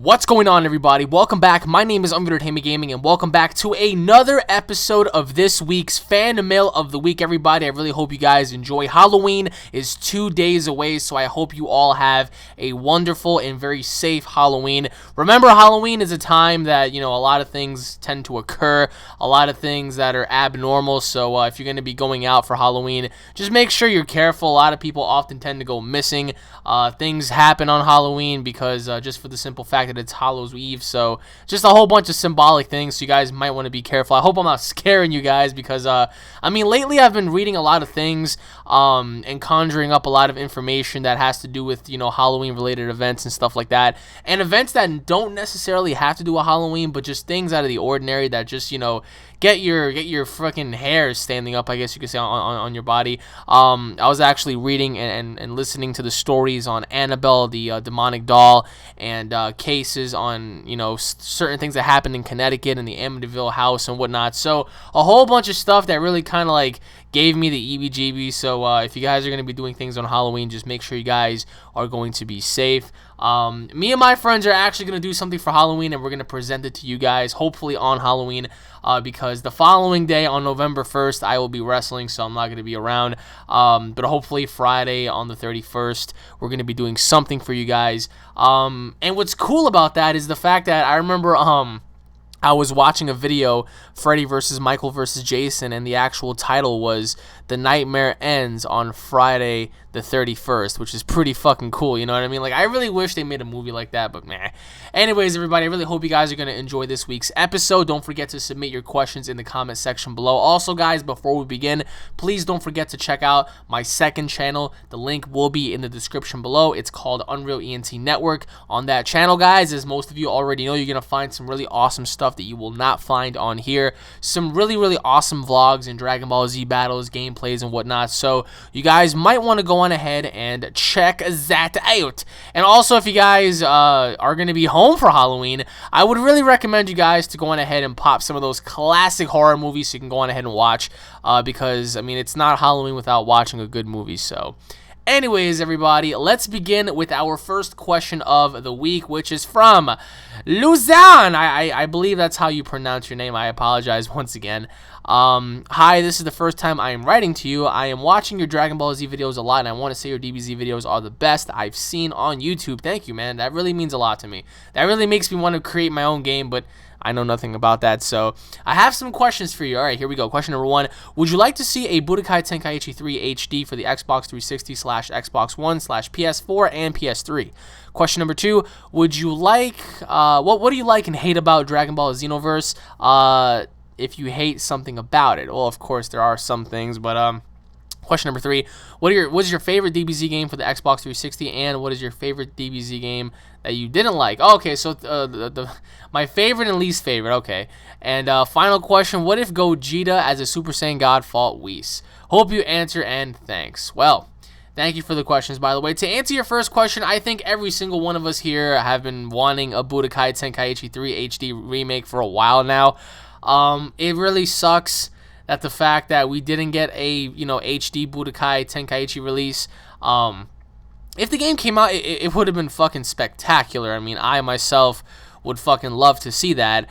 What's going on, everybody? Welcome back. My name is UnrealStudioEnt Gaming, and welcome back to another episode of this week's Fan Mail of the Week, everybody. I really hope you guys enjoy. Halloween is 2 days away, so I hope you all have a wonderful and very safe Halloween. Remember, Halloween is a time that, a lot of things tend to occur, a lot of things that are abnormal, so if you're going to be going out for Halloween, just make sure you're careful. A lot of people often tend to go missing. Things happen on Halloween because just for the simple fact that it's Hallows Eve, so just a whole bunch of symbolic things, so you guys might want to be careful. I hope I'm not scaring you guys because, lately I've been reading a lot of things and conjuring up a lot of information that has to do with, Halloween-related events and stuff like that, and events that don't necessarily have to do with Halloween, but just things out of the ordinary that just, get your freaking hairs standing up, I guess you could say, on your body. I was actually reading and listening to the stories on Annabelle, the demonic doll, and cases on, certain things that happened in Connecticut and the Amityville house and whatnot. So a whole bunch of stuff that really kind of like gave me the EBGB. So if you guys are going to be doing things on Halloween, just make sure you guys are going to be safe. Me and my friends are actually going to do something for Halloween, and we're going to present it to you guys, hopefully on Halloween, because the following day, on November 1st, I will be wrestling, so I'm not going to be around, but hopefully Friday on the 31st, we're going to be doing something for you guys, and what's cool about that is the fact that I remember, I was watching a video, Freddy versus Michael versus Jason, and the actual title was The Nightmare Ends on Friday the 31st, which is pretty fucking cool, you know what I mean? Like, I really wish they made a movie like that, but meh. Anyways, everybody, I really hope you guys are going to enjoy this week's episode. Don't forget to submit your questions in the comment section below. Also, guys, before we begin, please don't forget to check out my second channel. The link will be in the description below. It's called UnrealEnt Network. On that channel, guys, as most of you already know, you're going to find some really awesome stuff that you will not find on here. Some really, really awesome vlogs and Dragon Ball Z battles, gameplays, and whatnot. So you guys might want to go on ahead and check that out. And also, if you guys are going to be home for Halloween, I would really recommend you guys to go on ahead and pop some of those classic horror movies so you can go on ahead and watch, because, it's not Halloween without watching a good movie. So anyways, everybody, let's begin with our first question of the week, which is from Luzanne. I believe that's how you pronounce your name. I apologize once again. Hi, this is the first time I am writing to you. I am watching your Dragon Ball Z videos a lot, and I want to say your DBZ videos are the best I've seen on YouTube. Thank you, man. That really means a lot to me. That really makes me want to create my own game, but I know nothing about that, so I have some questions for you. All right, here we go. Question number 1. Would you like to see a Budokai Tenkaichi 3 HD for the Xbox 360 / Xbox One / PS4 and PS3? Question number 2. Would you like, what do you like and hate about Dragon Ball Xenoverse? If you hate something about it. Well, of course, there are some things, but, question number 3, what is your favorite DBZ game for the Xbox 360, and what is your favorite DBZ game that you didn't like? Oh, okay, so my favorite and least favorite, okay. And final question, what if Gogeta as a Super Saiyan God fought Whis? Hope you answer, and thanks. Well, thank you for the questions, by the way. To answer your first question, I think every single one of us here have been wanting a Budokai Tenkaichi 3 HD remake for a while now. It really sucks that the fact that we didn't get a, HD Budokai Tenkaichi release. If the game came out, it would have been fucking spectacular. I myself would fucking love to see that.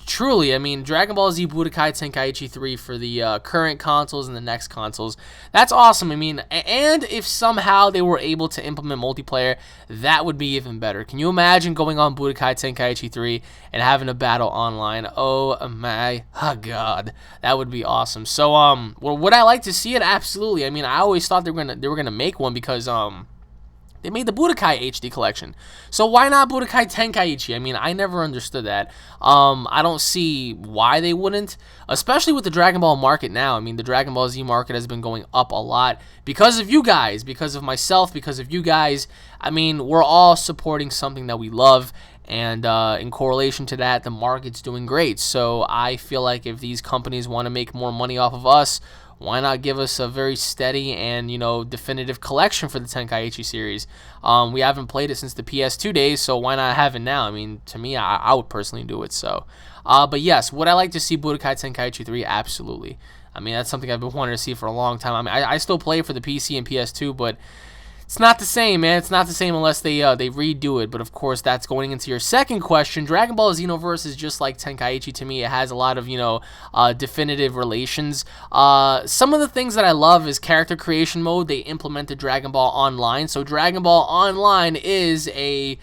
Truly, Dragon Ball Z Budokai Tenkaichi 3 for the current consoles and the next consoles, that's awesome. And if somehow they were able to implement multiplayer, that would be even better. Can you imagine going on Budokai Tenkaichi 3 and having a battle online? Oh my god, that would be awesome. So, would I like to see it? Absolutely. I always thought they were gonna make one because they made the Budokai HD collection. So why not Budokai Tenkaichi? I never understood that. I don't see why they wouldn't, especially with the Dragon Ball market now. The Dragon Ball Z market has been going up a lot because of you guys, because of myself, because of you guys. We're all supporting something that we love, and in correlation to that, the market's doing great. So I feel like if these companies want to make more money off of us, why not give us a very steady and, definitive collection for the Tenkaichi series? We haven't played it since the PS2 days, so why not have it now? To me, I would personally do it, so. But yes, would I like to see Budokai Tenkaichi 3? Absolutely. That's something I've been wanting to see for a long time. I still play for the PC and PS2, but It's not the same, man. It's not the same unless they redo it. But of course, that's going into your second question. Dragon Ball Xenoverse is just like Tenkaichi to me. It has a lot of definitive relations. Some of the things that I love is character creation mode. They implemented Dragon Ball Online, so Dragon Ball Online is a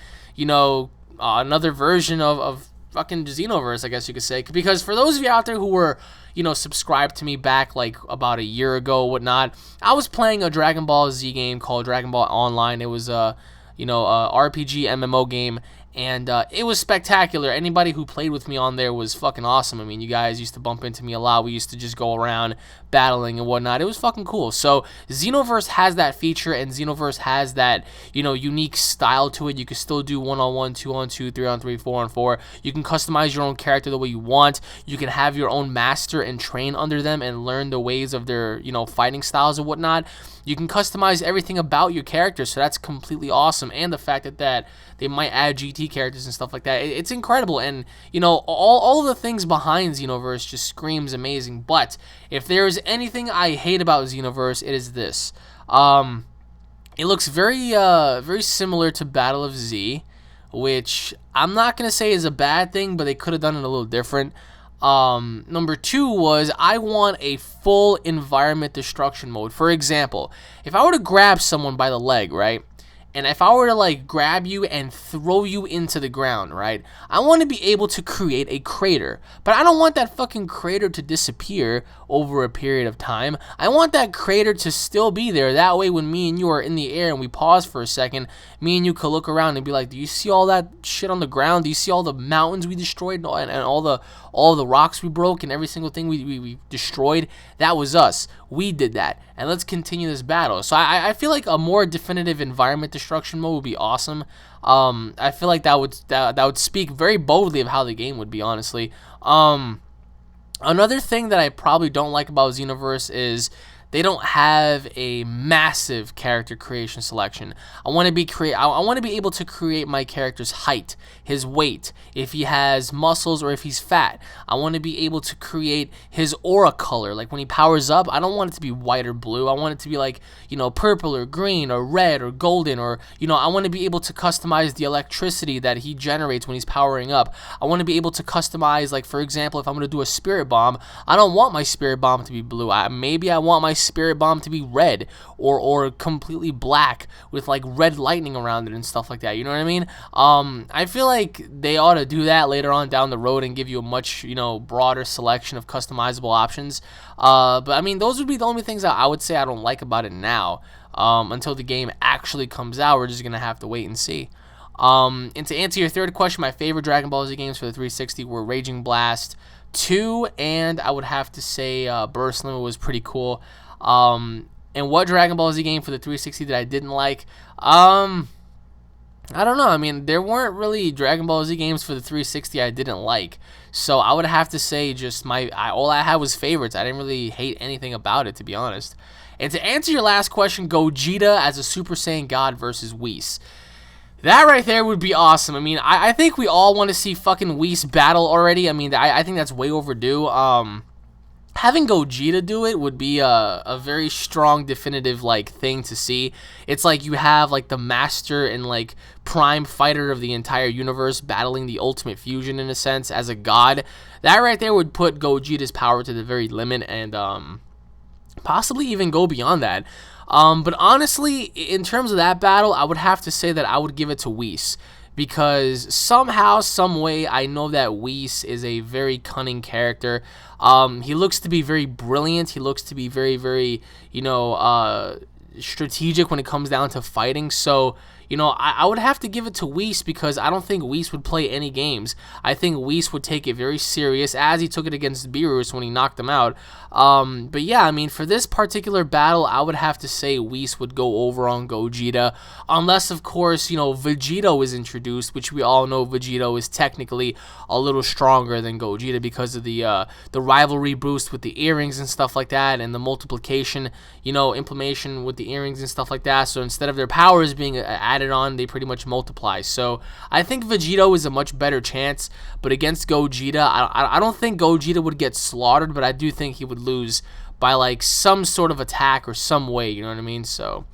another version of fucking Xenoverse, I guess you could say. Because for those of you out there who were subscribed to me back like about a year ago, whatnot, I was playing a Dragon Ball Z game called Dragon Ball Online. It was a RPG MMO game, and it was spectacular. Anybody who played with me on there was fucking awesome. I mean, you guys used to bump into me a lot. We used to just go around battling and whatnot. It was fucking cool. So Xenoverse has that feature, and Xenoverse has that unique style to it. You can still do 1-on-1, 2-on-2, 3-on-3, 4-on-4. You can customize your own character the way you want. You can have your own master and train under them and learn the ways of their fighting styles and whatnot. You can customize everything about your character, so that's completely awesome. And the fact that they might add GT characters and stuff like that, it's incredible. And all of the things behind Xenoverse just screams amazing. But if there's anything I hate about Xenoverse, it is this. It looks very similar to Battle of Z, which I'm not gonna say is a bad thing, but they could have done it a little different. Number two was I want a full environment destruction mode. For example, if I were to grab someone by the leg, right? And if I were to like grab you and throw you into the ground, right? I want to be able to create a crater, but I don't want that fucking crater to disappear over a period of time. I want that crater to still be there. That way when me and you are in the air and we pause for a second, me and you could look around and be like, do you see all that shit on the ground? Do you see all the mountains we destroyed and all the rocks we broke and every single thing we destroyed? That was us. We did that. And let's continue this battle. So I feel like a more definitive environment destruction mode would be awesome. I feel like that would speak very boldly of how the game would be, honestly. Another thing that I probably don't like about Xenoverse is they don't have a massive character creation selection. I want to be able to create my character's height, his weight, if he has muscles or if he's fat. I want to be able to create his aura color. Like when he powers up, I don't want it to be white or blue. I want it to be like, purple or green or red or golden, or, I want to be able to customize the electricity that he generates when he's powering up. I want to be able to customize, like, for example, if I'm going to do a spirit bomb, I don't want my spirit bomb to be blue. Maybe I want my spirit bomb to be red or completely black with like red lightning around it and stuff like that. You know what I mean? I feel like they ought to do that later on down the road and give you a much broader selection of customizable options. But I mean, those would be the only things that I would say I don't like about it now. Until the game actually comes out, we're just gonna have to wait and see. And to answer your third question, my favorite Dragon Ball Z games for the 360 were Raging Blast 2, and I would have to say Burst Limit was pretty cool. And what Dragon Ball Z game for the 360 that I didn't like? I don't know. I mean, there weren't really Dragon Ball Z games for the 360 I didn't like. So I would have to say just all I had was favorites. I didn't really hate anything about it, to be honest. And to answer your last question, Gogeta as a Super Saiyan God versus Whis. That right there would be awesome. I mean, I think we all want to see fucking Whis battle already. I mean, I think that's way overdue. Having Gogeta do it would be a very strong, definitive like thing to see. It's like you have like the master and like prime fighter of the entire universe battling the ultimate fusion in a sense as a god. That right there would put Gogeta's power to the very limit and possibly even go beyond that. But honestly, in terms of that battle, I would have to say that I would give it to Whis. Because somehow, some way, I know that Whis is a very cunning character. He looks to be very brilliant. He looks to be very, very, strategic when it comes down to fighting. So, I would have to give it to Whis because I don't think Whis would play any games. I think Whis would take it very serious, as he took it against Beerus when he knocked him out. But yeah, I mean, for this particular battle, I would have to say Whis would go over on Gogeta, unless, of course, Vegito is introduced, which we all know Vegito is technically a little stronger than Gogeta because of the rivalry boost with the earrings and stuff like that, and the multiplication, implementation with the earrings and stuff like that. So instead of their powers being added on, they pretty much multiply. So I think Vegito is a much better chance, but against Gogeta, I don't think Gogeta would get slaughtered, but I do think he would lose by like some sort of attack or some way, you know what I mean? So,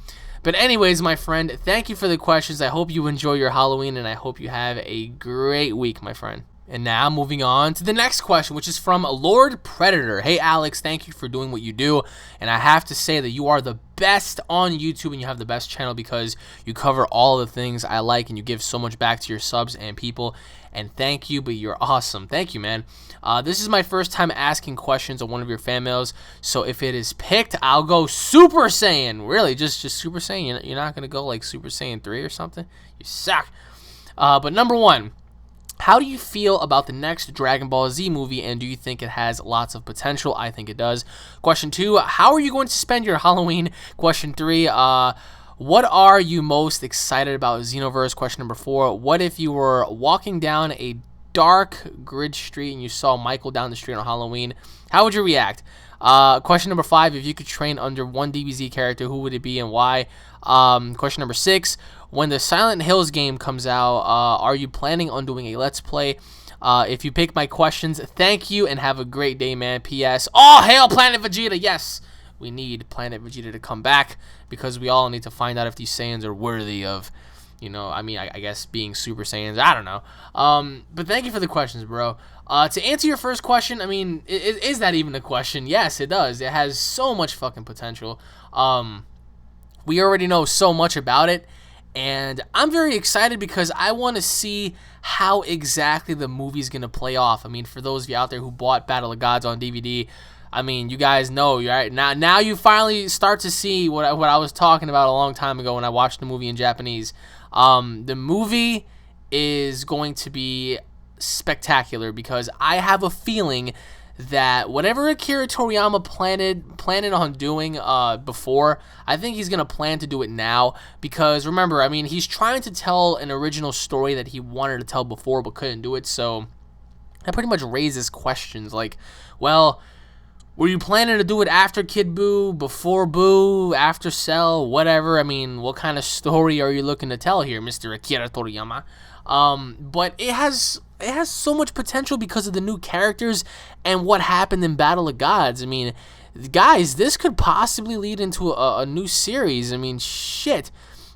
But anyways, my friend, thank you for the questions. I hope you enjoy your Halloween, and I hope you have a great week, my friend. And now moving on to the next question, which is from Lord Predator. Hey, Alex, thank you for doing what you do. And I have to say that you are the best on YouTube, and you have the best channel because you cover all the things I like, and you give so much back to your subs and people. And thank you, but you're awesome. Thank you, man. This is my first time asking questions on one of your fan mails, so if it is picked, I'll go Super Saiyan. Really, just Super Saiyan? You're not going to go like Super Saiyan 3 or something? You suck. But number one, how do you feel about the next Dragon Ball Z movie, and do you think it has lots of potential? I think it does. Question 2, how are you going to spend your Halloween? Question 3, what are you most excited about Xenoverse? Question number 4, what if you were walking down a dark grid street and you saw Michael down the street on Halloween? How would you react? Question number 5, if you could train under one DBZ character, who would it be and why? Question number 6, when the Silent Hills game comes out, are you planning on doing a Let's Play? If you pick my questions, thank you and have a great day, man. P.S. Oh, hail Planet Vegeta. Yes, we need Planet Vegeta to come back because we all need to find out if these Saiyans are worthy of, I guess being Super Saiyans. I don't know. But thank you for the questions, bro. To answer your first question, is that even a question? Yes, it does. It has so much fucking potential. We already know so much about it. And I'm very excited because I want to see how exactly the movie's going to play off. For those of you out there who bought Battle of Gods on DVD, you guys know, right? Now you finally start to see what I was talking about a long time ago when I watched the movie in Japanese. The movie is going to be spectacular because I have a feeling that whatever Akira Toriyama planned on doing before, I think he's gonna plan to do it now. Because remember, he's trying to tell an original story that he wanted to tell before but couldn't do it. So that pretty much raises questions like, well, were you planning to do it after Kid Buu, before Buu, after Cell, whatever? What kind of story are you looking to tell here, Mr. Akira Toriyama? But it has so much potential because of the new characters and what happened in Battle of Gods. Guys, this could possibly lead into a new series. Shit.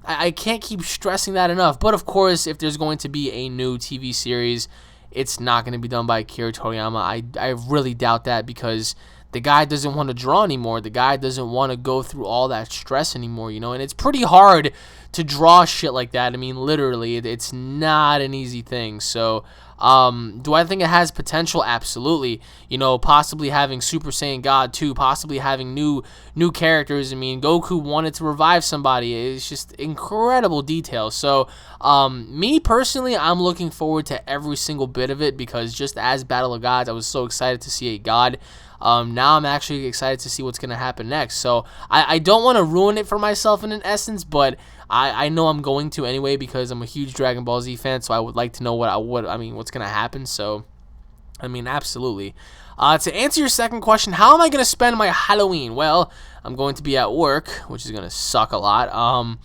I can't keep stressing that enough. But of course, if there's going to be a new TV series, it's not going to be done by Akira Toriyama. I really doubt that because the guy doesn't want to draw anymore. The guy doesn't want to go through all that stress anymore, and it's pretty hard to draw shit like that. Literally, it's not an easy thing. So, do I think it has potential? Absolutely. Possibly having Super Saiyan God 2, possibly having new characters. Goku wanted to revive somebody. It's just incredible detail. So, me personally, I'm looking forward to every single bit of it because just as Battle of Gods, I was so excited to see a god. Now I'm actually excited to see what's going to happen next. So I don't want to ruin it for myself in an essence, but I know I'm going to anyway because I'm a huge Dragon Ball Z fan, so I would like to know what's going to happen. So, absolutely. To answer your second question, how am I going to spend my Halloween? Well, I'm going to be at work, which is going to suck a lot.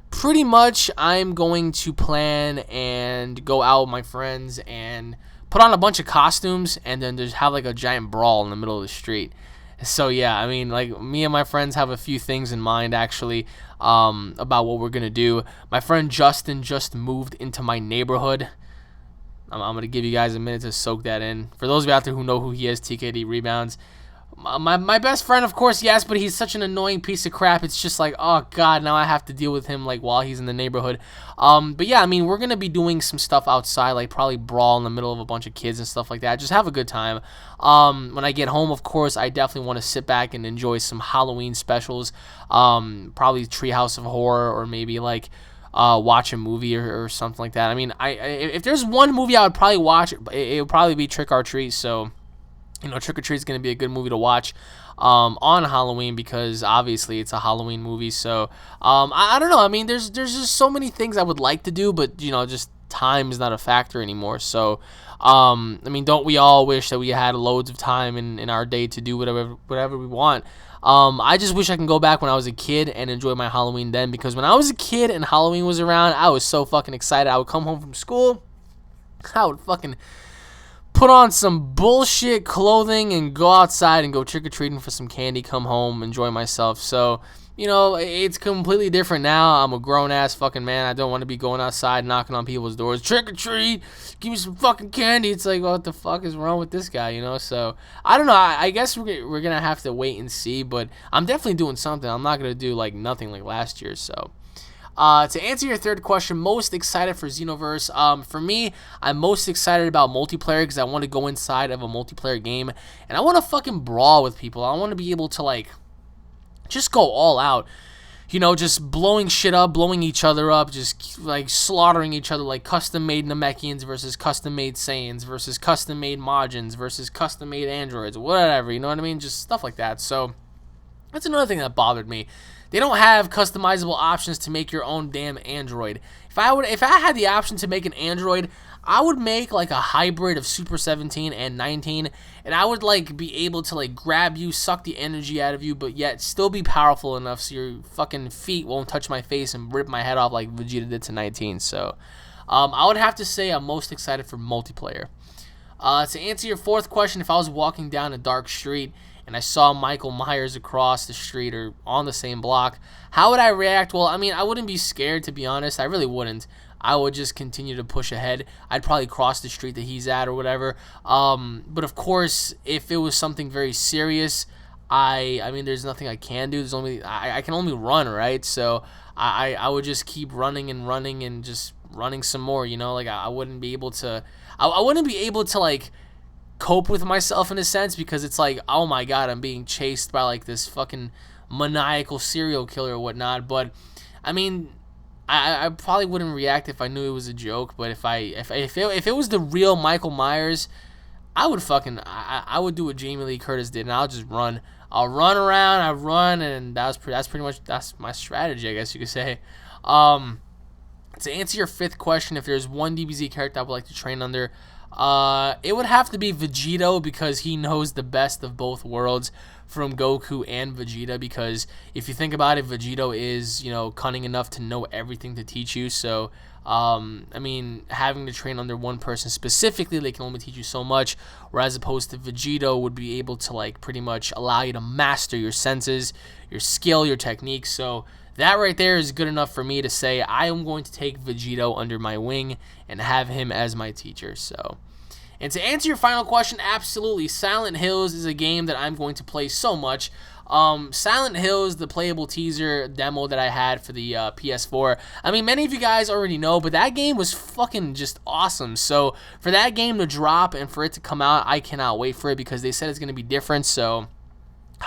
Pretty much I'm going to plan and go out with my friends and put on a bunch of costumes and then just have like a giant brawl in the middle of the street. So yeah, me and my friends have a few things in mind actually about what we're gonna do. My friend Justin just moved into my neighborhood. I'm gonna give you guys a minute to soak that in. For those of you out there who know who he is, TKD Rebounds. My best friend, of course, yes, but he's such an annoying piece of crap. It's just like, oh god, now I have to deal with him while he's in the neighborhood. But yeah, we're gonna be doing some stuff outside, like probably brawl in the middle of a bunch of kids and stuff like that. Just have a good time. When I get home, of course, I definitely want to sit back and enjoy some Halloween specials. Probably Treehouse of Horror or maybe watch a movie or something like that. If there's one movie I would probably watch, it would probably be Trick or Treat. So, Trick or Treat is going to be a good movie to watch on Halloween because obviously it's a Halloween movie. So, I don't know. There's just so many things I would like to do, but, just time is not a factor anymore. So, don't we all wish that we had loads of time in our day to do whatever we want? I just wish I can go back when I was a kid and enjoy my Halloween then because when I was a kid and Halloween was around, I was so fucking excited. I would come home from school. I would fucking put on some bullshit clothing and go outside and go trick-or-treating for some candy, come home, enjoy myself. So, it's completely different now. I'm a grown-ass fucking man. I don't want to be going outside knocking on people's doors. Trick or treat, give me some fucking candy. It's like, what the fuck is wrong with this guy, So, I don't know. I guess we're going to have to wait and see, but I'm definitely doing something. I'm not going to do, like, nothing like last year, so. To answer your third question, most excited for Xenoverse. For me, I'm most excited about multiplayer because I want to go inside of a multiplayer game, and I want to fucking brawl with people. I want to be able to, like, just go all out, just blowing shit up, blowing each other up, just like slaughtering each other, like custom-made Namekians versus custom-made Saiyans versus custom-made Majins versus custom-made androids, whatever, you know what I mean? Just stuff like that. So that's another thing that bothered me. They don't have customizable options to make your own damn android. If I had the option to make an android, I would make like a hybrid of Super 17 and 19, and I would like be able to like grab you, suck the energy out of you, but yet still be powerful enough so your fucking feet won't touch my face and rip my head off like Vegeta did to 19. So I would have to say I'm most excited for multiplayer. To answer your fourth question, if I was walking down a dark street and I saw Michael Myers across the street or on the same block, how would I react? Well, I mean, I wouldn't be scared, to be honest. I really wouldn't. I would just continue to push ahead. I'd probably cross the street that he's at or whatever. But of course, if it was something very serious, I mean, there's nothing I can do. There's only I can only run, right? So I would just keep running and just running some more. Like I wouldn't be able to. I wouldn't be able to like cope with myself in a sense, because it's like, oh my god, I'm being chased by like this fucking maniacal serial killer or whatnot. But I mean, I probably wouldn't react if I knew it was a joke. But if it was the real Michael Myers, I would fucking I would do what Jamie Lee Curtis did, and I'll just run. I'll run around, I run, and that's pretty much my strategy, I guess you could say. To answer your fifth question, if there's one DBZ character I would like to train under, it would have to be Vegito, because he knows the best of both worlds from Goku and Vegeta. Because if you think about it, Vegito is, cunning enough to know everything to teach you. So, I mean, having to train under one person specifically, they can only teach you so much. Whereas opposed to Vegito would be able to, like, pretty much allow you to master your senses, your skill, your technique. So that right there is good enough for me to say I am going to take Vegito under my wing and have him as my teacher. So, and to answer your final question, absolutely, Silent Hills is a game that I'm going to play so much. Silent Hills, the playable teaser demo that I had for the PS4, I mean, many of you guys already know, but that game was fucking just awesome. So for that game to drop and for it to come out, I cannot wait for it, because they said it's going to be different. So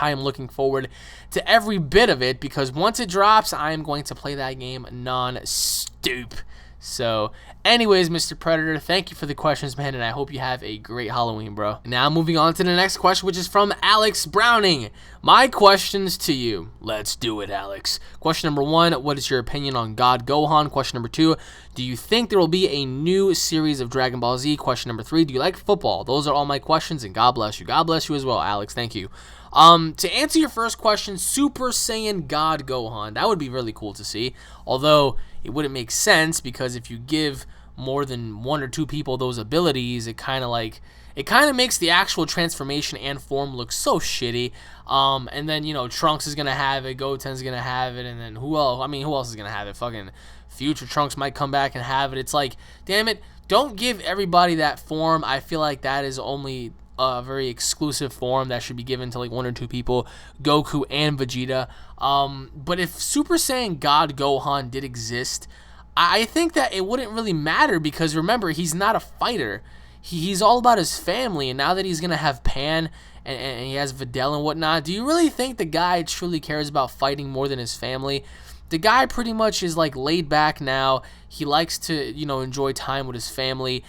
I am looking forward to every bit of it, because once it drops, I am going to play that game non-stop. So, anyways, Mr. Predator, thank you for the questions, man, and I hope you have a great Halloween, bro. Now, moving on to the next question, which is from Alex Browning. My questions to you. Let's do it, Alex. Question number 1, what is your opinion on God Gohan? Question number 2, do you think there will be a new series of Dragon Ball Z? Question number 3, do you like football? Those are all my questions, and God bless you. God bless you as well, Alex. Thank you. To answer your first question, Super Saiyan God Gohan, that would be really cool to see. Although it wouldn't make sense, because if you give more than 1 or 2 people those abilities, it kind of makes the actual transformation and form look so shitty. And then, Trunks is gonna have it, Goten's gonna have it, and then who else? I mean, who else is gonna have it? Fucking future Trunks might come back and have it. It's like, damn it, don't give everybody that form. I feel like that is only a very exclusive form that should be given to like 1 or 2 people, Goku and Vegeta. But if Super Saiyan God Gohan did exist, I think that it wouldn't really matter, because remember, he's not a fighter. He's all about his family, and now that he's gonna have Pan and he has Videl and whatnot, do you really think the guy truly cares about fighting more than his family? The guy pretty much is like laid back now. He likes to, enjoy time with his family,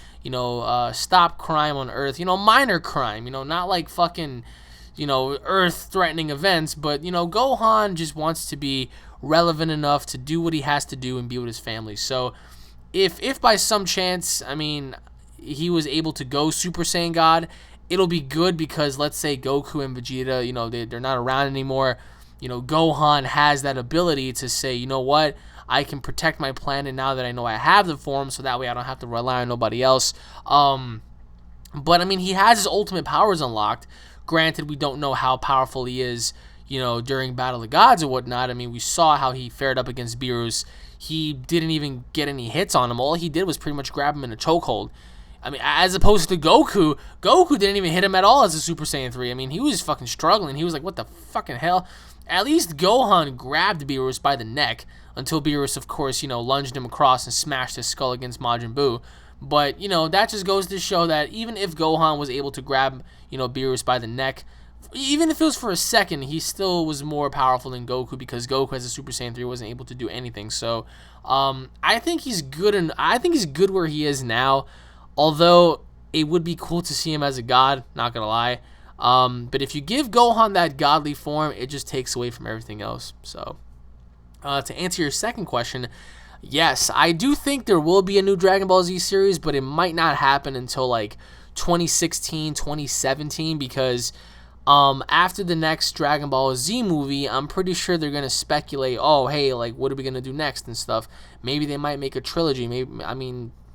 stop crime on Earth, minor crime, not like fucking, Earth-threatening events, but, Gohan just wants to be relevant enough to do what he has to do and be with his family. So if by some chance, I mean, he was able to go Super Saiyan God, it'll be good, because let's say Goku and Vegeta, they're not around anymore. Gohan has that ability to say, you know what, I can protect my planet now that I know I have the form, so that way I don't have to rely on nobody else. But, I mean, he has his ultimate powers unlocked. Granted, we don't know how powerful he is, during Battle of the Gods or whatnot. I mean, we saw how he fared up against Beerus. He didn't even get any hits on him. All he did was pretty much grab him in a chokehold. I mean, as opposed to Goku. Goku didn't even hit him at all as a Super Saiyan 3. I mean, he was fucking struggling. He was like, what the fucking hell? At least Gohan grabbed Beerus by the neck until Beerus, of course, lunged him across and smashed his skull against Majin Buu. But, that just goes to show that even if Gohan was able to grab, Beerus by the neck, even if it was for a second, he still was more powerful than Goku because Goku as a Super Saiyan 3 wasn't able to do anything. So, I think he's good, and I think he's good where he is now. Although it would be cool to see him as a god, not gonna lie. But if you give Gohan that godly form, it just takes away from everything else. So, to answer your second question, yes, I do think there will be a new Dragon Ball Z series, but it might not happen until like 2016, 2017, because after the next Dragon Ball Z movie, I'm pretty sure they're gonna speculate, oh, hey, like, what are we gonna do next and stuff. Maybe they might make a trilogy.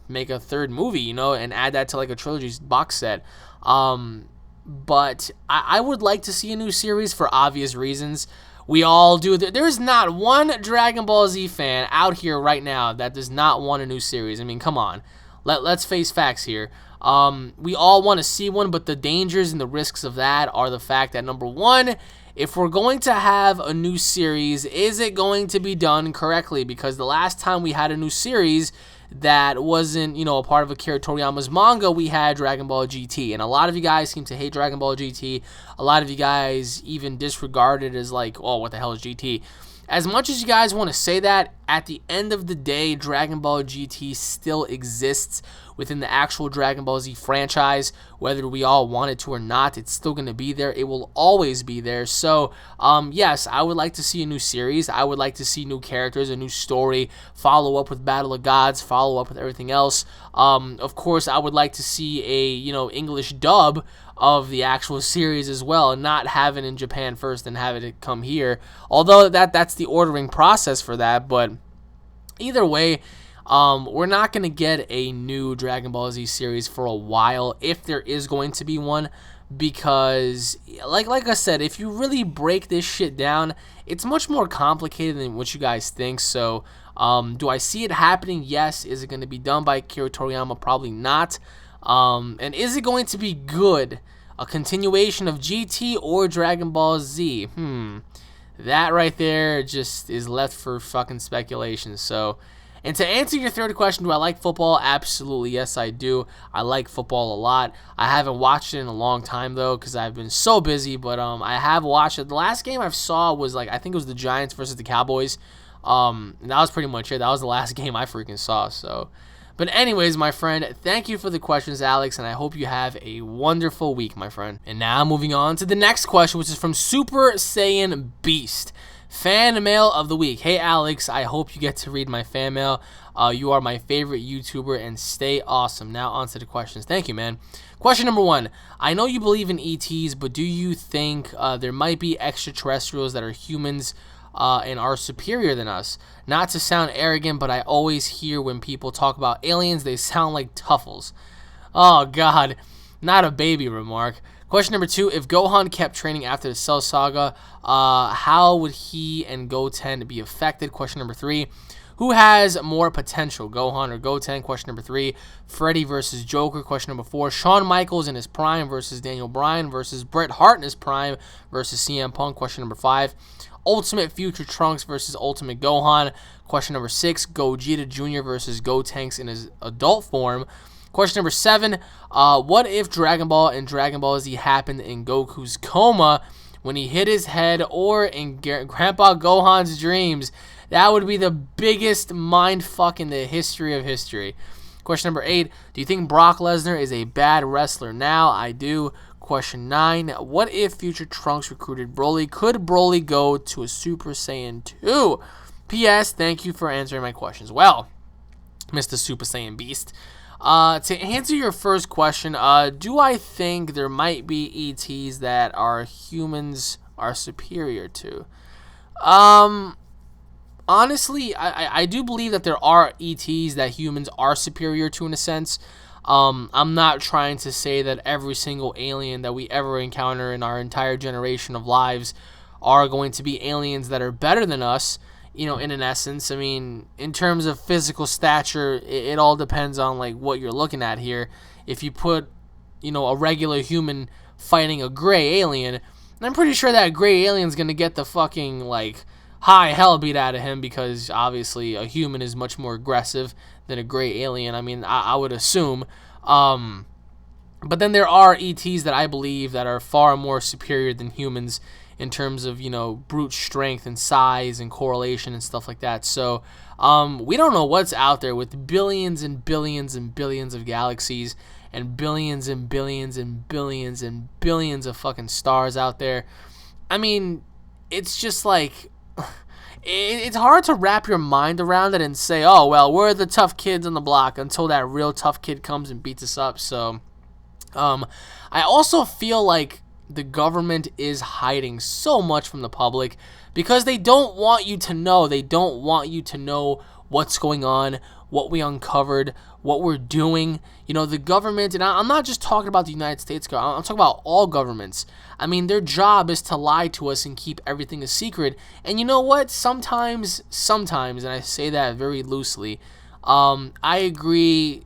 Make a third movie, and add that to like a trilogy box set. But I would like to see a new series for obvious reasons. We all do. There's not one Dragon Ball Z fan out here right now that does not want a new series. I mean, come on. Let's face facts here. We all want to see one, but the dangers and the risks of that are the fact that, number one, if we're going to have a new series, is it going to be done correctly? Because the last time we had a new series that wasn't, a part of Akira Toriyama's manga, we had Dragon Ball GT. And a lot of you guys seem to hate Dragon Ball GT. A lot of you guys even disregard it as like, oh, what the hell is GT? As much as you guys want to say that, at the end of the day, Dragon Ball GT still exists within the actual Dragon Ball Z franchise. Whether we all want it to or not, it's still going to be there. It will always be there. So, yes, I would like to see a new series. I would like to see new characters, a new story, follow up with Battle of Gods, follow up with everything else. Of course, I would like to see a, English dub of the actual series as well, and not have it in Japan first and have it come here. Although that's the ordering process for that, but either way, we're not going to get a new Dragon Ball Z series for a while, if there is going to be one, because like I said, if you really break this shit down, it's much more complicated than what you guys think. So, do I see it happening? Yes. Is it going to be done by Akira Toriyama? Probably not. And is it going to be good? A continuation of GT or Dragon Ball Z? That right there just is left for fucking speculation. So, and to answer your third question, do I like football? Absolutely, yes, I do. I like football a lot. I haven't watched it in a long time, though, because I've been so busy, but I have watched it. The last game I saw was, I think it was the Giants versus the Cowboys. And that was pretty much it. That was the last game I freaking saw, so. But anyways, my friend, thank you for the questions, Alex, and I hope you have a wonderful week, my friend. And now moving on to the next question, which is from Super Saiyan Beast. Fan mail of the week. Hey, Alex, I hope you get to read my fan mail. You are my favorite YouTuber, and stay awesome. Now on to the questions. Thank you, man. Question number 1. I know you believe in ETs, but do you think there might be extraterrestrials that are humans and are superior than us? Not to sound arrogant, but I always hear when people talk about aliens, they sound like Tuffles. Oh, God. Not a baby remark. Question number 2, if Gohan kept training after the Cell Saga, how would he and Goten be affected? Question number 3, who has more potential, Gohan or Goten? Question number 3, Freddy versus Joker. Question number 4, Shawn Michaels in his prime versus Daniel Bryan versus Bret Hart in his prime versus CM Punk. Question number 5, Ultimate Future Trunks versus Ultimate Gohan. Question number 6, Gogeta Jr. versus Gotenks in his adult form. Question number 7, what if Dragon Ball and Dragon Ball Z happened in Goku's coma when he hit his head, or in Grandpa Gohan's dreams? That would be the biggest mindfuck in the history of history. Question number 8, do you think Brock Lesnar is a bad wrestler now? I do. Question 9, what if Future Trunks recruited Broly? Could Broly go to a Super Saiyan 2? P.S. Thank you for answering my questions. Well, Mr. Super Saiyan Beast, to answer your first question, do I think there might be ETs that our humans are superior to? Honestly, I do believe that there are ETs that humans are superior to in a sense. I'm not trying to say that every single alien that we ever encounter in our entire generation of lives are going to be aliens that are better than us, in an essence. I mean, in terms of physical stature, it all depends on like what you're looking at here. If you put, a regular human fighting a gray alien, I'm pretty sure that gray alien's gonna get the fucking like high hell beat out of him, because obviously a human is much more aggressive than a gray alien. I mean, I would assume. But then there are ETs that I believe that are far more superior than humans in terms of, brute strength and size and correlation and stuff like that. So we don't know what's out there with billions and billions and billions of galaxies and billions and billions and billions and billions of fucking stars out there. I mean, it's just like, it's hard to wrap your mind around it and say, oh, well, we're the tough kids on the block, until that real tough kid comes and beats us up. So I also feel like the government is hiding so much from the public because they don't want you to know. They don't want you to know what's going on, what we uncovered, what we're doing. The government, and I'm not just talking about the United States, I'm talking about all governments. I mean, their job is to lie to us and keep everything a secret. And you know what? Sometimes, and I say that very loosely, I agree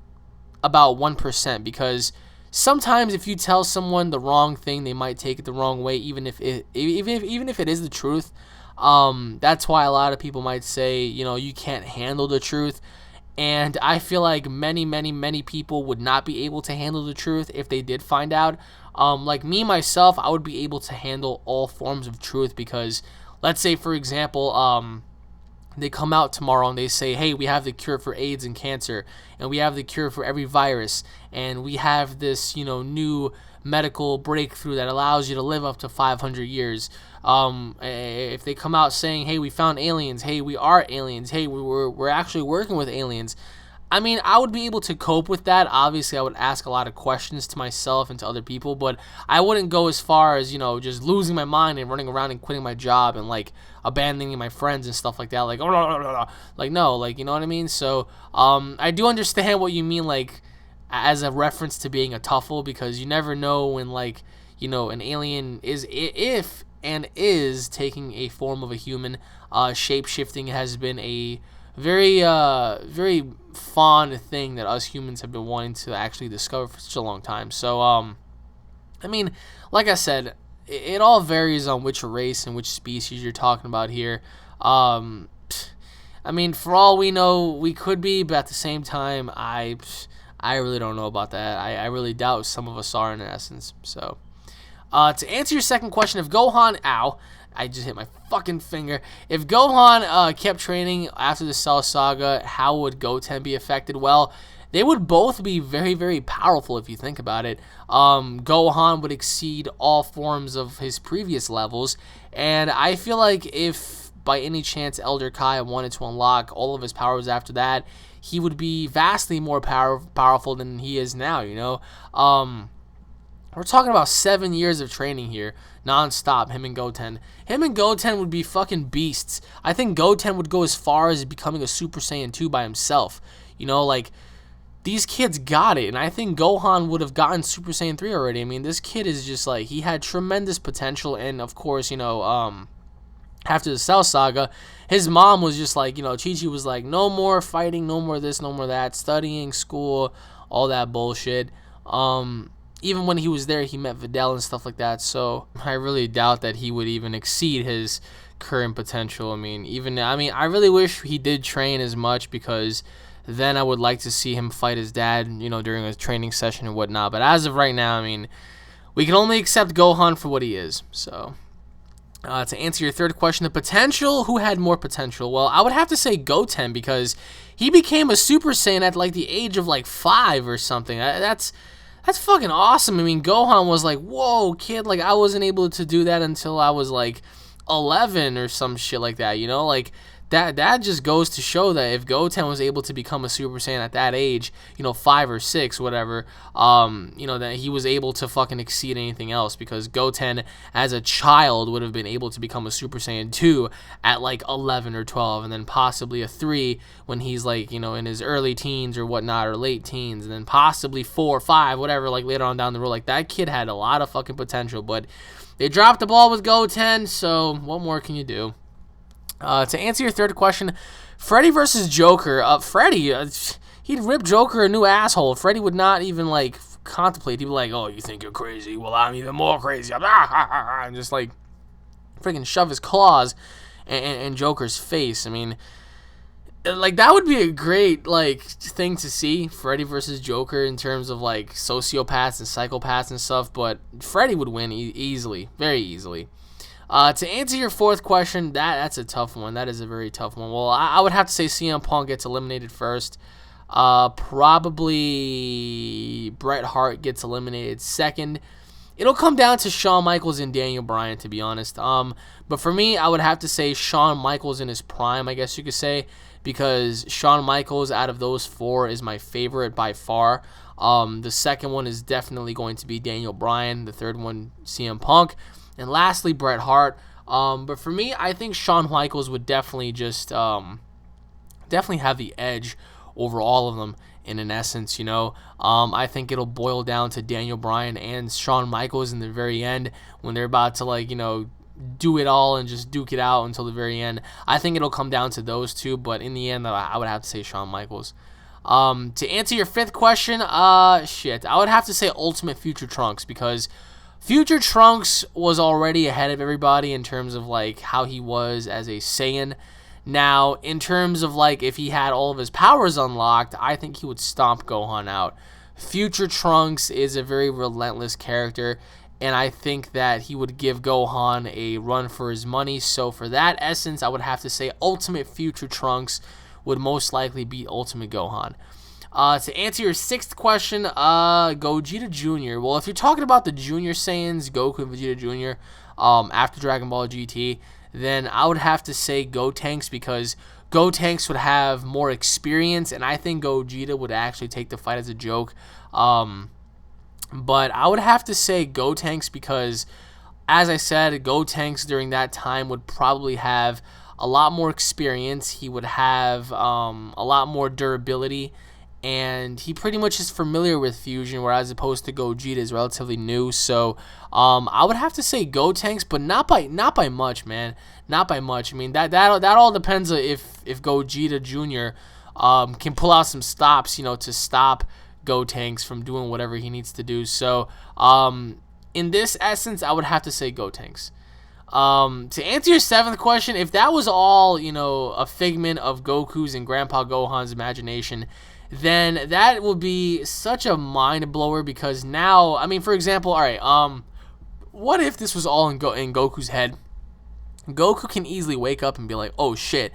about 1%, because sometimes if you tell someone the wrong thing, they might take it the wrong way, even if it is the truth. That's why a lot of people might say, you can't handle the truth. And I feel like many, many, many people would not be able to handle the truth if they did find out. Like me, myself, I would be able to handle all forms of truth, because let's say, for example, they come out tomorrow and they say, hey, we have the cure for AIDS and cancer, and we have the cure for every virus, and we have this, new medical breakthrough that allows you to live up to 500 years. If they come out saying, hey, we found aliens, hey, we are aliens, hey, we're actually working with aliens, I mean, I would be able to cope with that. Obviously, I would ask a lot of questions to myself and to other people, but I wouldn't go as far as, just losing my mind and running around and quitting my job and, like, abandoning my friends and stuff like that. Like, like, no, like, you know what I mean? So, I do understand what you mean, like, as a reference to being a toughel, because you never know when, like, an alien is taking a form of a human. Shape-shifting has been a very, very fond thing that us humans have been wanting to actually discover for such a long time. So, I mean, like I said, it all varies on which race and which species you're talking about here. I mean, for all we know, we could be, but at the same time, I really don't know about that. I really doubt some of us are, in essence. So, to answer your second question, if Gohan, I just hit my fucking finger. If Gohan kept training after the Cell Saga, how would Goten be affected? Well, they would both be very, very powerful if you think about it. Gohan would exceed all forms of his previous levels, and I feel like if by any chance Elder Kai wanted to unlock all of his powers after that, he would be vastly more powerful than he is now, We're talking about 7 years of training here, non-stop, him and Goten. Him and Goten would be fucking beasts. I think Goten would go as far as becoming a Super Saiyan 2 by himself. Like, these kids got it, and I think Gohan would have gotten Super Saiyan 3 already. I mean, this kid is just, like, he had tremendous potential, and, of course, after the Cell Saga, his mom was just like, Chi-Chi was like, no more fighting, no more this, no more that, studying, school, all that bullshit. Even when he was there, he met Videl and stuff like that, so I really doubt that he would even exceed his current potential. I I really wish he did train as much, because then I would like to see him fight his dad, during a training session and whatnot. But as of right now, we can only accept Gohan for what he is. So, to answer your third question, the potential, who had more potential? Well, I would have to say Goten, because he became a Super Saiyan at, like, the age of, like, 5 or something. That's fucking awesome. Gohan was like, whoa, kid, like, I wasn't able to do that until I was, like, 11 or some shit like that, Like, that just goes to show that if Goten was able to become a Super Saiyan at that age, 5 or 6, whatever, that he was able to fucking exceed anything else, because Goten, as a child, would have been able to become a Super Saiyan 2 at, like, 11 or 12, and then possibly a 3 when he's, like, in his early teens or whatnot, or late teens, and then possibly 4 or 5, whatever, like, later on down the road. Like, that kid had a lot of fucking potential, but They dropped the ball with Goten, so what more can you do? To answer your third question, Freddy versus Joker. Freddy, he'd rip Joker a new asshole. Freddy would not even, like, contemplate. He'd be like, oh, you think you're crazy? Well, I'm even more crazy. And just, like, freaking shove his claws in Joker's face. I mean, like, that would be a great, like, thing to see, Freddy versus Joker, in terms of, like, sociopaths and psychopaths and stuff, but Freddy would win easily, very easily. To answer your fourth question, that's a tough one. That is a very tough one. Well, I would have to say CM Punk gets eliminated first. Probably Bret Hart gets eliminated second. It'll come down to Shawn Michaels and Daniel Bryan, to be honest. But for me, I would have to say Shawn Michaels in his prime, I guess you could say, because Shawn Michaels out of those four is my favorite by far. The second one is definitely going to be Daniel Bryan. The third one, CM Punk. And lastly, Bret Hart. But for me, I think Shawn Michaels would definitely just definitely have the edge over all of them in an essence, you know. I think it'll boil down to Daniel Bryan and Shawn Michaels in the very end when they're about to, like, you know, do it all and just duke it out until the very end. I think it'll come down to those two, but in the end, I would have to say Shawn Michaels. To answer your fifth question, I would have to say Ultimate Future Trunks, because Future Trunks was already ahead of everybody in terms of, like, how he was as a Saiyan. Now, in terms of, like, if he had all of his powers unlocked, I think he would stomp Gohan out. Future Trunks is a very relentless character, and I think that he would give Gohan a run for his money. So for that essence, I would have to say Ultimate Future Trunks would most likely beat Ultimate Gohan. To answer your sixth question, Gogeta Jr. Well, if you're talking about the Junior Saiyans, Goku and Vegeta Jr., after Dragon Ball GT, then I would have to say Gotenks, because Gotenks would have more experience, and I think Gogeta would actually take the fight as a joke. But I would have to say Gotenks because, as I said, Gotenks during that time would probably have a lot more experience. He would have a lot more durability, and he pretty much is familiar with fusion, whereas opposed to Gogeta is relatively new. So I would have to say Gotenks, but not by much, man. Not by much. I mean, that all depends if Gogeta Jr. Can pull out some stops, you know, to stop Gotenks from doing whatever he needs to do. So in this essence, I would have to say Gotenks. To answer your seventh question, if that was all, you know, a figment of Goku's and Grandpa Gohan's imagination, then that will be such a mind blower, because now, I mean, for example, all right, what if this was all in Goku's head? Goku can easily wake up and be like, oh shit,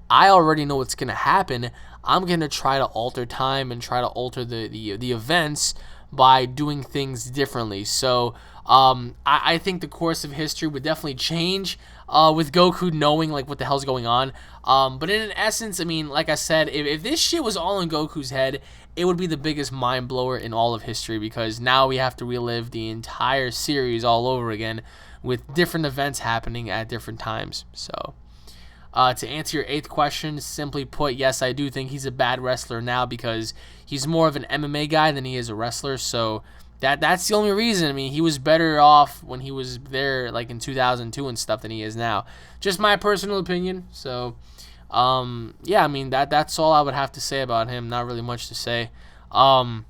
I already know what's gonna happen. I'm gonna try to alter time and try to alter the events by doing things differently. So I think the course of history would definitely change with Goku knowing, like, what the hell's going on. But in an essence, I mean, like I said, if this shit was all in Goku's head, it would be the biggest mind blower in all of history, because now we have to relive the entire series all over again with different events happening at different times. So to answer your eighth question, simply put, yes, I do think he's a bad wrestler now, because he's more of an MMA guy than he is a wrestler. So that's the only reason. I mean, he was better off when he was there, like in 2002 and stuff, than he is now. Just my personal opinion. So yeah, I mean, that's all I would have to say about him. Not really much to say. And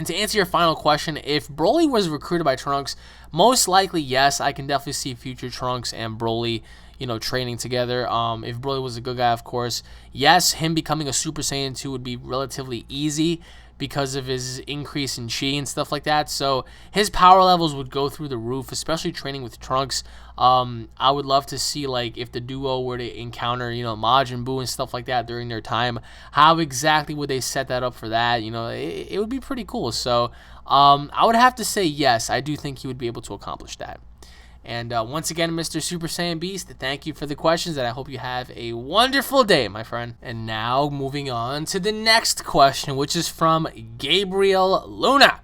to answer your final question, if Broly was recruited by Trunks, most likely yes, I can definitely see future Trunks and Broly, you know, training together. If Broly was a good guy, of course, yes, him becoming a Super Saiyan 2 would be relatively easy because of his increase in chi and stuff like that. So his power levels would go through the roof, especially training with Trunks. I would love to see, like, if the duo were to encounter, you know, Majin Buu and stuff like that during their time, how exactly would they set that up for that? You know, it would be pretty cool. So I would have to say yes, I do think he would be able to accomplish that. And once again, Mr. Super Saiyan Beast, thank you for the questions, and I hope you have a wonderful day, my friend. And now, moving on to the next question, which is from Gabriel Luna.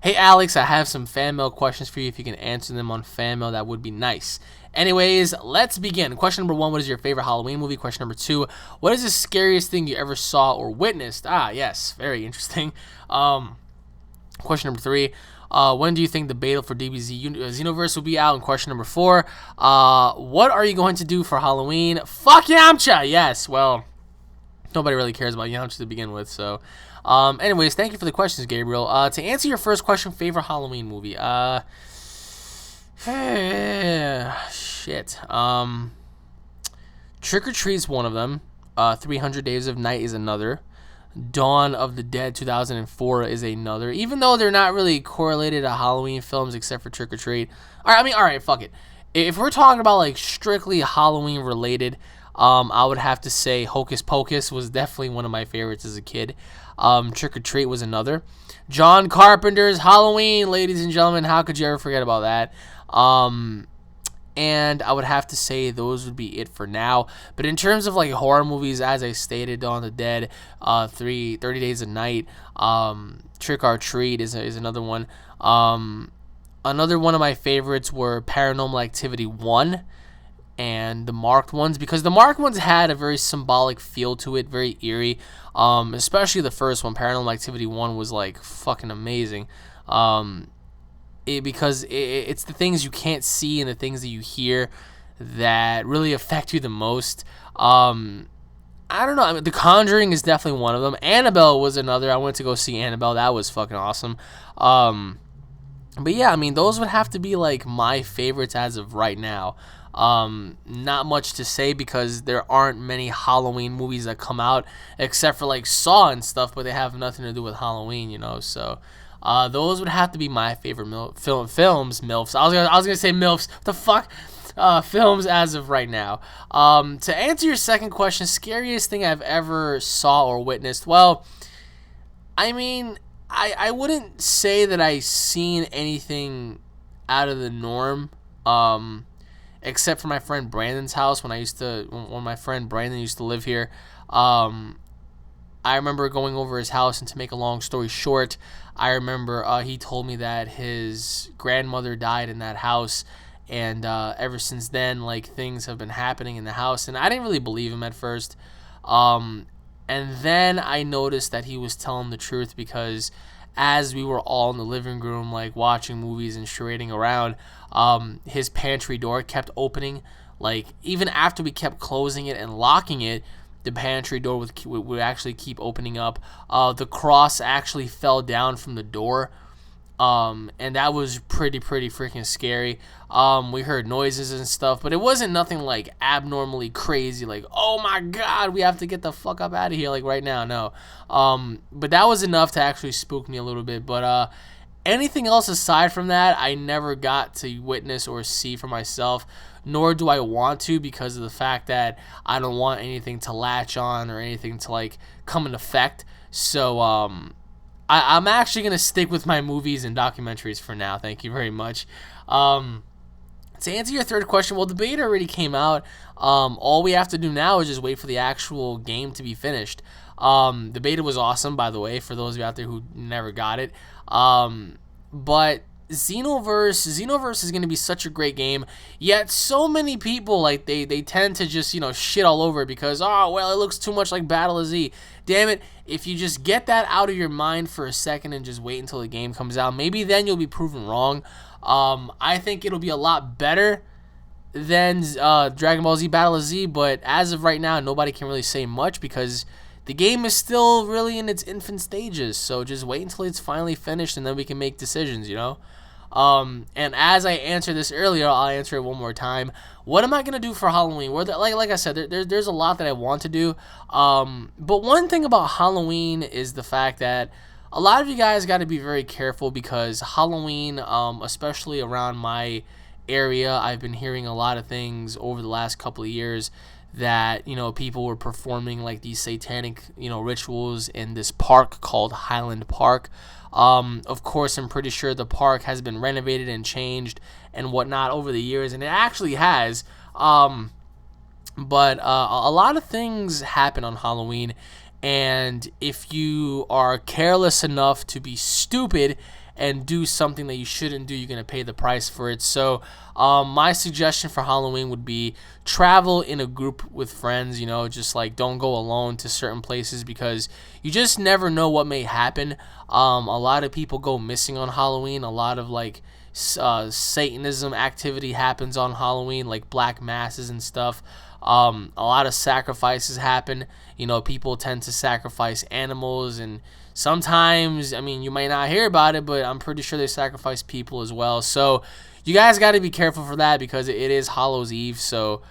Hey, Alex, I have some fan mail questions for you. If you can answer them on fan mail, that would be nice. Anyways, let's begin. Question number 1, what is your favorite Halloween movie? Question number 2, what is the scariest thing you ever saw or witnessed? Ah, yes, very interesting. Question number 3. When do you think the beta for DBZ Xenoverse will be out? And question number 4. What are you going to do for Halloween? Fuck Yamcha! Yes, well, nobody really cares about Yamcha to begin with, so. Anyways, thank you for the questions, Gabriel. To answer your first question, favorite Halloween movie? Shit. Trick or Treat's one of them. 300 Days of Night is another. Dawn of the Dead 2004 is another. Even though they're not really correlated to Halloween films except for Trick or Treat. Alright, fuck it. If we're talking about like strictly Halloween related, I would have to say Hocus Pocus was definitely one of my favorites as a kid. Trick or Treat was another. John Carpenter's Halloween, ladies and gentlemen. How could you ever forget about that? And I would have to say those would be it for now. But in terms of like horror movies, as I stated, Dawn of the Dead, 30 Days of Night, Trick or Treat is another one. Another one of my favorites were Paranormal Activity 1 and the marked ones, because the marked ones had a very symbolic feel to it, very eerie. Especially the first one, Paranormal Activity 1, was like fucking amazing. Because it's the things you can't see and the things that you hear that really affect you the most. I don't know. I mean, The Conjuring is definitely one of them. Annabelle was another. I went to go see Annabelle. That was fucking awesome. But yeah, I mean, those would have to be like my favorites as of right now. Not much to say because there aren't many Halloween movies that come out except for like Saw and stuff, but they have nothing to do with Halloween, you know. So those would have to be my favorite films. MILFs. I was gonna say MILFs. What the fuck? Films as of right now. To answer your second question, scariest thing I've ever saw or witnessed. Well, I mean, I wouldn't say that I seen anything out of the norm. Except for my friend Brandon's house when my friend Brandon used to live here. I remember going over his house, and to make a long story short, I remember he told me that his grandmother died in that house, and ever since then, like, things have been happening in the house, and I didn't really believe him at first. And then I noticed that he was telling the truth, because as we were all in the living room, like, watching movies and charading around, his pantry door kept opening. Like, even after we kept closing it and locking it, the pantry door would actually keep opening up. The cross actually fell down from the door, and that was pretty freaking scary. We heard noises and stuff, but it wasn't nothing like abnormally crazy, like, oh my god, we have to get the fuck up out of here, like, right now. No. But that was enough to actually spook me a little bit. But anything else aside from that, I never got to witness or see for myself, nor do I want to, because of the fact that I don't want anything to latch on or anything to, like, come into effect. So I'm actually going to stick with my movies and documentaries for now. Thank you very much. To answer your third question, well, the beta already came out. All we have to do now is just wait for the actual game to be finished. The beta was awesome, by the way, for those of you out there who never got it. But Xenoverse is going to be such a great game, yet so many people, like, they tend to just, shit all over it because, oh, well, it looks too much like Battle of Z. Damn it, if you just get that out of your mind for a second and just wait until the game comes out, maybe then you'll be proven wrong. I think it'll be a lot better than Dragon Ball Z Battle of Z, but as of right now, nobody can really say much because the game is still really in its infant stages, so just wait until it's finally finished and then we can make decisions, And as I answered this earlier, I'll answer it one more time. What am I going to do for Halloween? Like I said, there's a lot that I want to do. But one thing about Halloween is the fact that a lot of you guys got to be very careful because Halloween, especially around my area, I've been hearing a lot of things over the last couple of years that, people were performing like these satanic, rituals in this park called Highland Park. Of course, I'm pretty sure the park has been renovated and changed and whatnot over the years, and it actually has. But a lot of things happen on Halloween, and if you are careless enough to be stupid and do something that you shouldn't do, you're going to pay the price for it. So my suggestion for Halloween would be travel in a group with friends, just like don't go alone to certain places because you just never know what may happen. A lot of people go missing on Halloween. A lot of like Satanism activity happens on Halloween, like black masses and stuff. A lot of sacrifices happen. People tend to sacrifice animals, and sometimes, you might not hear about it, but I'm pretty sure they sacrifice people as well. So you guys got to be careful for that because it is Hallows Eve. So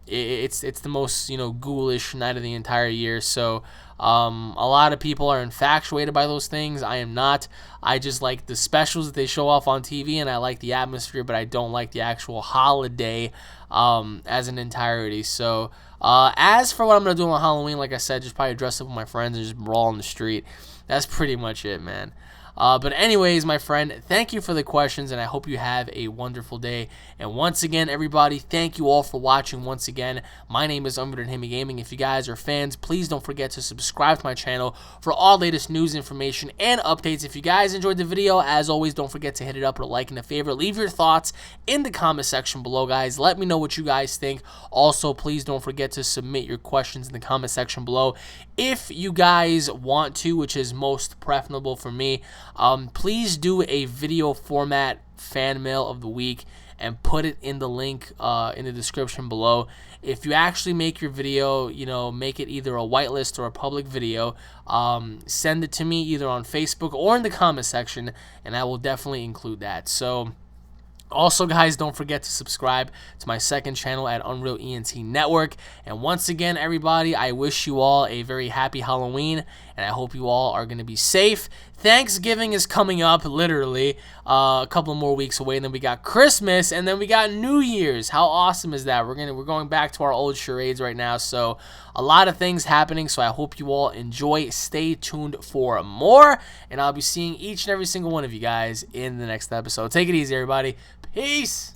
it's the most ghoulish night of the entire year. So a lot of people are infatuated by those things. I am not. I just like the specials that they show off on TV, and I like the atmosphere, but I don't like the actual holiday as an entirety. So as for what I'm going to do on Halloween, like I said, just probably dress up with my friends and just brawl in the street. That's pretty much it, man. But anyways, my friend, thank you for the questions, and I hope you have a wonderful day. And once again, everybody, thank you all for watching once again. My name is UnrealStudioEnt Gaming. If you guys are fans, please don't forget to subscribe to my channel for all latest news, information, and updates. If you guys enjoyed the video, as always, don't forget to hit it up with a like and a favorite. Leave your thoughts in the comment section below, guys. Let me know what you guys think. Also, please don't forget to submit your questions in the comment section below. If you guys want to, which is most preferable for me, please do a video format fan mail of the week and put it in the link in the description below. If you actually make your video, make it either a whitelist or a public video, send it to me either on Facebook or in the comment section, and I will definitely include that. So also, guys, don't forget to subscribe to my second channel at UnrealEnt Network. And once again, everybody, I wish you all a very happy Halloween, and I hope you all are going to be safe. Thanksgiving is coming up, literally, a couple more weeks away, and then we got Christmas, and then we got New Year's. How awesome is that? We're going back to our old charades right now, so a lot of things happening, so I hope you all enjoy. Stay tuned for more, and I'll be seeing each and every single one of you guys in the next episode. Take it easy, everybody. Peace!